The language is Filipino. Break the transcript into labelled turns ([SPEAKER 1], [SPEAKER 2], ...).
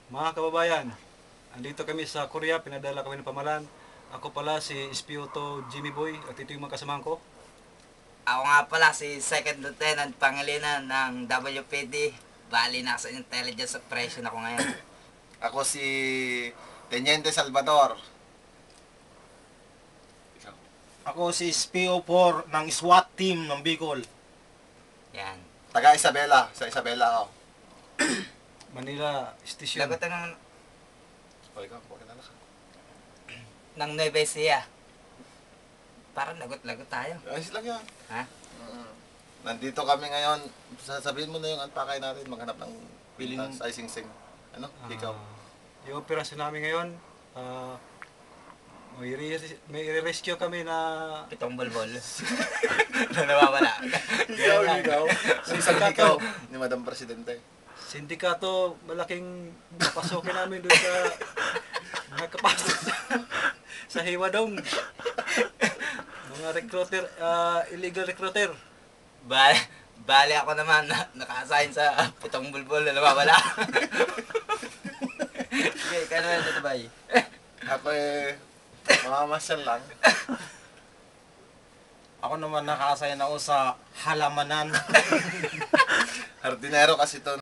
[SPEAKER 1] Mga kababayan, andito kami sa Korea, pinadala kami ng pamalan. Ako pala si Espioto Jimmy Boy at ito yung mga kasamahan ko.
[SPEAKER 2] Ako nga pala si Second Lieutenant Pangilinan ng WPD. Bali na sa Intelligence Operation ako ngayon.
[SPEAKER 3] Ako si Teniente Salvador. Ikaw.
[SPEAKER 4] Ako si SPO4 ng SWAT team ng Bicol.
[SPEAKER 2] Yan.
[SPEAKER 3] Taga Isabela. Sa Isabela ako.
[SPEAKER 1] Manila Station.
[SPEAKER 2] Lagot ng,
[SPEAKER 3] O ikaw, pakilala ka.
[SPEAKER 2] ng Nueva Ecija. Parang lagot-lagot tayo.
[SPEAKER 3] Ayos lang yan.
[SPEAKER 2] Ha?
[SPEAKER 3] Nandito kami ngayon. Sasabihin mo na yung anpakay natin. Maghanap ng
[SPEAKER 4] Piling-
[SPEAKER 3] pintas. Ay, sing-sing. Ano? Ikaw.
[SPEAKER 1] Yung operasyon namin ngayon, may rescue kami na
[SPEAKER 2] Pitong bulbol. Na nawawala.
[SPEAKER 3] Ikaw. Isang ikaw ni Madam Presidente.
[SPEAKER 1] sindikato, malaking papasukin namin doon sa mga kapasok sa Hiwadong. Mga recruiter, illegal recruiter.
[SPEAKER 2] Bali ako naman naka-assign sa pitong bulbol na nawawala. Sige, ikaw naman tatabay.
[SPEAKER 3] Ako mamamasyal lang.
[SPEAKER 4] Ako naman naka-assign ako sa halamanan.
[SPEAKER 3] Hardinero kasi to.